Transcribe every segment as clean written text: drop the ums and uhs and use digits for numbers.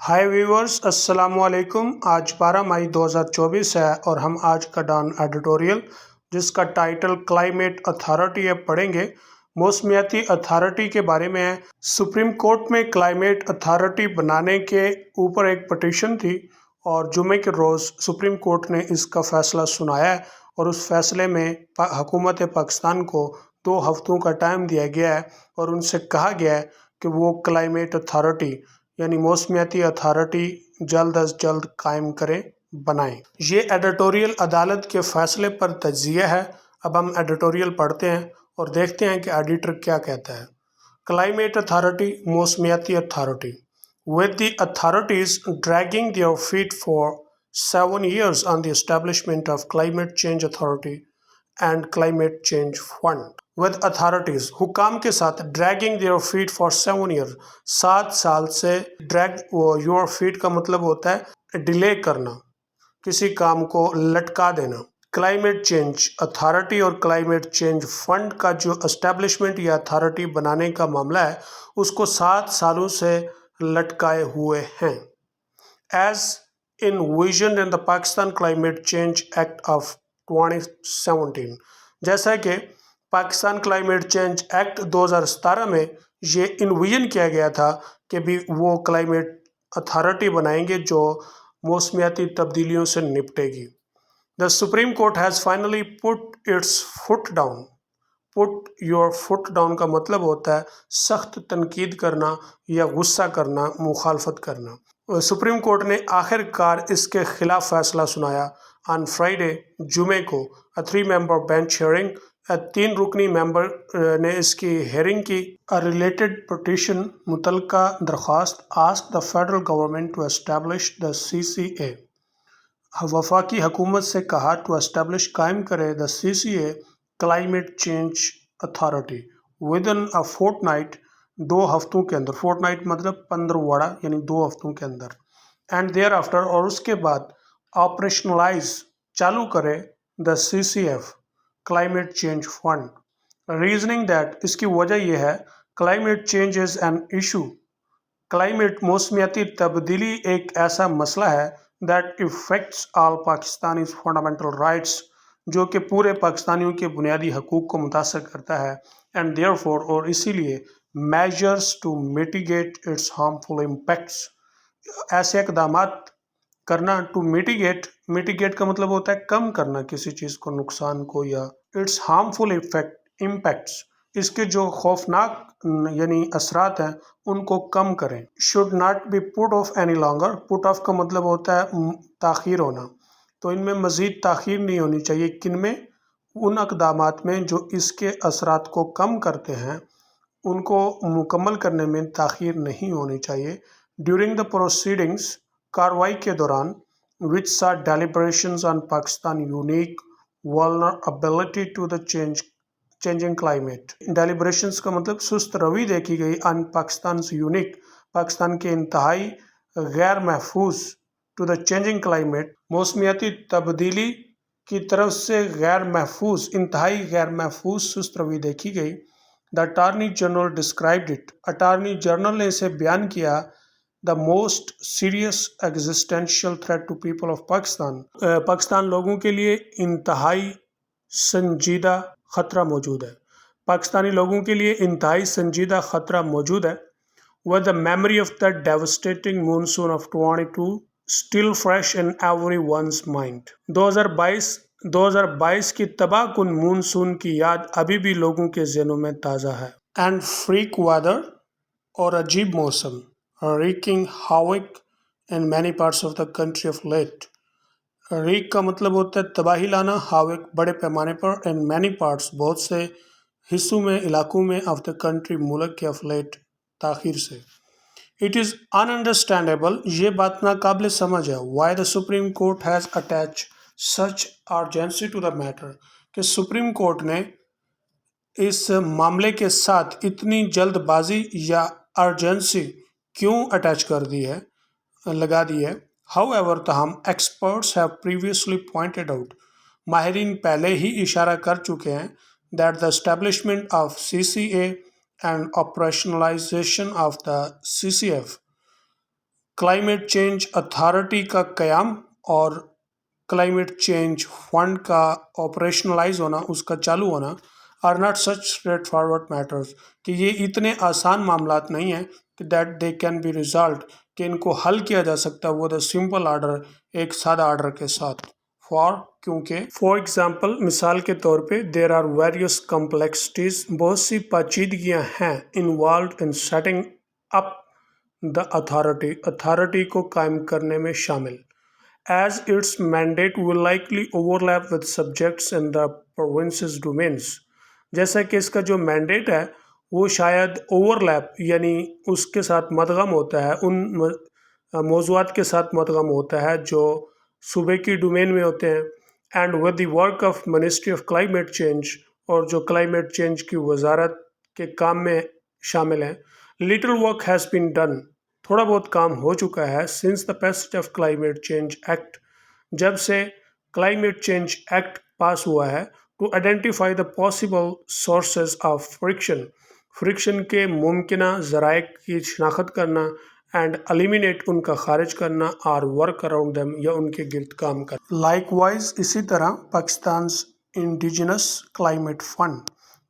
हाय viewers, अस्सलाम वालेकुम। आज 12 मई 2024 है और हम आज का डॉन एडिटोरियल जिसका टाइटल क्लाइमेट अथॉरिटी है पढ़ेंगे। मौसमियाती अथॉरिटी के बारे में है। सुप्रीम कोर्ट में क्लाइमेट अथॉरिटी बनाने के ऊपर एक पटिशन थी और जुमे के रोज़ सुप्रीम कोर्ट ने इसका फ़ैसला सुनाया है और उस फैसले में हुकूमत पाकिस्तान को 2 हफ्तों का टाइम दिया गया है और उनसे कहा गया है कि वो क्लाइमेट अथॉरिटी यानी मौसमियाती अथॉरिटी जल्द अज जल्द कायम करें, बनाएं। ये एडिटोरियल अदालत के फैसले पर तज्जिया है। अब हम एडिटोरियल पढ़ते हैं और देखते हैं कि एडिटर क्या कहता है। क्लाइमेट अथॉरिटी, मौसमियाती authority. With the authorities dragging their feet for 7 years on the establishment of Climate Change Authority and Climate Change Fund. With authorities, हुकाम के साथ dragging their feet for 7 years, 7 साल से drag your feet का मतलब होता है डिले करना, किसी काम को लटका देना। क्लाइमेट चेंज अथॉरिटी और क्लाइमेट चेंज फंड का जो एस्टेब्लिशमेंट या अथॉरिटी बनाने का मामला है उसको 7 सालों से लटकाए हुए हैं। As envisioned in the Pakistan Climate Change Act of 2017, जैसा कि पाकिस्तान क्लाइमेट चेंज एक्ट 2017 में ये इन्विजन किया गया था कि भी वो क्लाइमेट अथॉरिटी बनाएंगे जो मौसमियाती तब्दीलियों से निपटेगी। The supreme court has finally put its foot down. Put your foot down का मतलब होता है सख्त तनकीद करना या गुस्सा करना, मुखालफत करना। सुप्रीम कोर्ट ने आखिरकार इसके खिलाफ फैसला सुनाया ऑन फ्राइडे, जुमे को। 3 मेंबर बेंच हियरिंग, 3 रुकनी मेंबर ने इसकी हेयरिंग की। अ रिलेटेड पटिशन, मुतलका दरख्वास्त, ask the federal government to establish the CCA। वफाकी हुकूमत से कहा टू एस्टैब्लिश कायम करे the CCA climate change authority within a fortnight, 2 हफ्तों के अंदर। फोर्टनाइट मतलब 15वाड़ा यानी 2 हफ्तों के अंदर। एंड देयर आफ्टर, और उसके बाद ऑपरेशनलाइज चालू करे the CCF climate change fund. Reasoning that, इसकी वजह यह है climate change is an issue. Climate मौसमियाती तब्दीली एक ऐसा मसला है that affects all Pakistanis fundamental rights, जो कि पूरे पाकिस्तानियों के बुनियादी हकूक़ को मुतासर करता है। एंड देयरफॉर, और इसीलिए measures to mitigate its harmful impacts, ऐसे इक़दामात करना। टू मिटिगेट का मतलब होता है कम करना किसी चीज़ को, नुकसान को, या इट्स हार्मफुल इम्पैक्ट्स, इसके जो खौफनाक यानी असरात हैं उनको कम करें। Should not be put off any longer. Put off का मतलब होता है ताख़ीर होना, तो इनमें मज़ीद ताख़ीर नहीं होनी चाहिए। किन में? उन इक़दामात में जो इसके असरात को कम करते हैं उनको मुकम्मल करने में ताख़ीर नहीं होनी चाहिए। ड्यूरिंग द प्रोसीडिंग्स, कार्रवाई के दौरान, which saw deliberations on Pakistan unique vulnerability to the changing climate. Deliberations का मतलब सुस्त रवि देखी गई ऑन पाकिस्तान यूनिक, पाकिस्तान के इंतहाई गैर महफूज, टू द चेंजिंग क्लाइमेट, मौसमियाती तब्दीली की तरफ से गैर महफूज, इंतहाई गैर महफूज सुस्त रवि देखी गई। The attorney general described it, attorney general ने इसे बयान किया the most serious existential threat to people of Pakistan, Pakistan लोगों के लिए इंतहाई संजीदा ख़तरा मौजूद है। पाकिस्तानी लोगों के लिए इंतहाई संजीदा ख़तरा मौजूद है। With the memory of the devastating monsoon of 22 still fresh in everyone's mind, 2022 की तबाहकुन मानसून की याद अभी भी लोगों के ज़हनों में ताज़ा है। एंड फ्रीक वेदर, और अजीब मौसम, wreaking havoc in many parts of the country of late। Rig का मतलब होता है तबाही लाना, हाविक बड़े पैमाने पर, इन मैनी पार्ट्स बहुत से हिस्सों में, इलाकों में, ऑफ द कंट्री मुल्क के, ऑफ लेट ताख़ीर से। इट इज़ अनअंडरस्टैंडेबल, ये बात नाकाबिल समझ है। Why the supreme court has attach such urgency to the matter, कि सुप्रीम कोर्ट ने इस मामले के साथ इतनी जल्दबाजी या अर्जेंसी क्यों अटैच कर दी है, लगा दी है। However, ताहम experts have previously pointed out, माहिरीन पहले ही इशारा कर चुके हैं, that the establishment of CCA and operationalization of the CCF, climate change authority का क़याम और क्लाइमेट चेंज फंड का ऑपरेशनलाइज होना, उसका चालू होना, are not such straightforward matters, कि ये इतने आसान मामलात नहीं हैं कि that they can be resolve, कि इनको हल किया जा सकता है वो द सिंपल आर्डर, एक सादा आर्डर के साथ। क्योंकि फॉर एग्जाम्पल, मिसाल के तौर पे, देर आर वेरियस कम्प्लेक्सिटीज, बहुत सी पेचीदगियाँ हैं involve in setting up the authority को कायम करने में शामिल, as its mandate will likely overlap with subjects in the province's domains। जैसा कि इसका जो मैंडेट है वो शायद ओवरलैप यानी उसके साथ मदगम होता है, उन मौज़ूआत के साथ मदगम होता है जो सूबे की डोमेन में होते हैं, and with the work of ministry of climate change, और जो क्लाइमेट चेंज की वजारत के काम में शामिल हैं। Little work has been done, थोड़ा बहुत काम हो चुका है, since the passage of climate change act, जब से क्लाइमेट चेंज एक्ट पास हुआ है, to identify the possible sources of friction के मुमकिना ज़राए की शनाख्त करना, एंड एलिमिनेट उनका खारिज करना, और वर्क अराउंड देम या उनके गिर्द काम करना। लाइकवाइज इसी तरह Pakistan indigenous climate fund,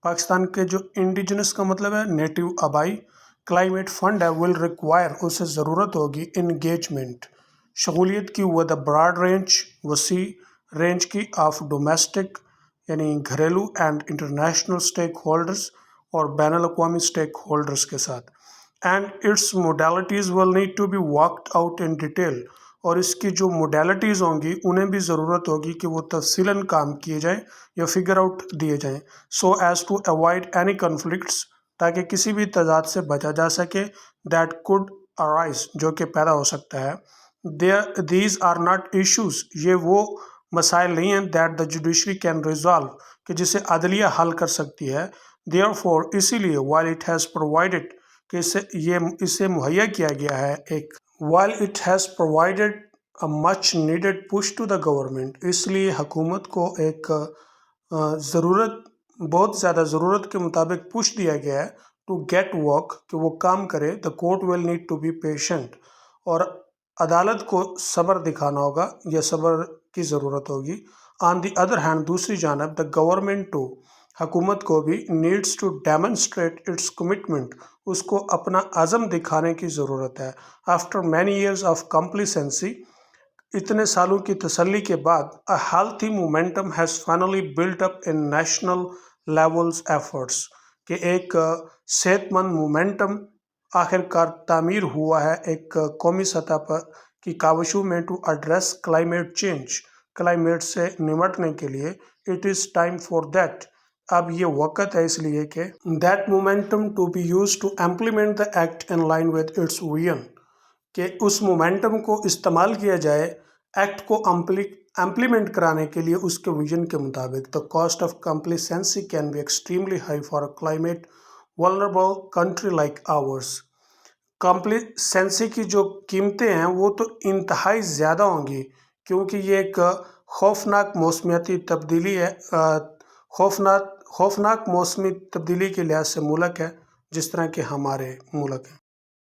Pakistan के जो इंडिजिनस का मतलब है नेटिव आबाई, क्लाइमेट फंड है, विल रिक्वायर, उसे ज़रूरत होगी इंगेजमेंट, शमूलियत की, विद अ ब्रॉड रेंज, वसी रेंज की, ऑफ डोमेस्टिक यानी घरेलू एंड इंटरनेशनल स्टेक होल्डर्स, और बैन अल-अक़वामी स्टेक होल्डर्स के साथ, and its modalities will need to be worked out in detail, और इसकी जो मोडेलिटीज़ होंगी उन्हें भी ज़रूरत होगी कि वो तफसीलन काम किए जाएँ या फिगर आउट दिए जाएँ, so as to avoid any conflicts, ताकि किसी भी तजाद से बचा जा सके, दैट कुड अराइज, जो कि पैदा हो सकता है। दीज आर नॉट इशूज़, ये वो मसाइल नहीं हैं, that the judiciary can resolve, कि जिसे अदलिया हल कर सकती है। देयरफॉर, इसीलिए, वाइल इट हैज़ प्रोवाइडेड, कि इसे मुहैया किया गया है एक, while it has provided a much needed push to the government, इसलिए हुकूमत को एक ज़रूरत, बहुत ज़्यादा ज़रूरत के मुताबिक पुश दिया गया है, टू गेट वर्क, कि वो काम करे। The court will need to be patient, और अदालत को सब्र दिखाना होगा या सब्र की ज़रूरत होगी। ऑन दी अदर हैंड, दूसरी जानब, द गवर्नमेंट टू, हुकूमत को भी, needs to demonstrate its commitment, उसको अपना अज़म दिखाने की ज़रूरत है। After many years of complacency, इतने सालों की तसल्ली के बाद, a healthy momentum has finally built up in national levels efforts, कि एक सेहतमंद मोमेंटम आखिरकार तामीर हुआ है एक कौमी सतह पर की काविशों में, to address climate change, climate से निमटने के लिए। It is time for that, अब ये वक़्त है इसलिए कि that momentum to be use to implement the act in line with its vision, कि उस मोमेंटम को इस्तेमाल किया जाए एक्ट को इम्प्लीमेंट कराने के लिए उसके विजन के मुताबिक। The cost of complacency can be extremely high for a climate vulnerable country like ours, complacency की जो कीमतें हैं वो तो इंतहाई ज़्यादा होंगी, क्योंकि ये एक खौफनाक मौसमियाती तब्दीली है, खौफनाक मौसमी तब्दीली के लिहाज से मुल्क है, जिस तरह के हमारे मुल्क हैं।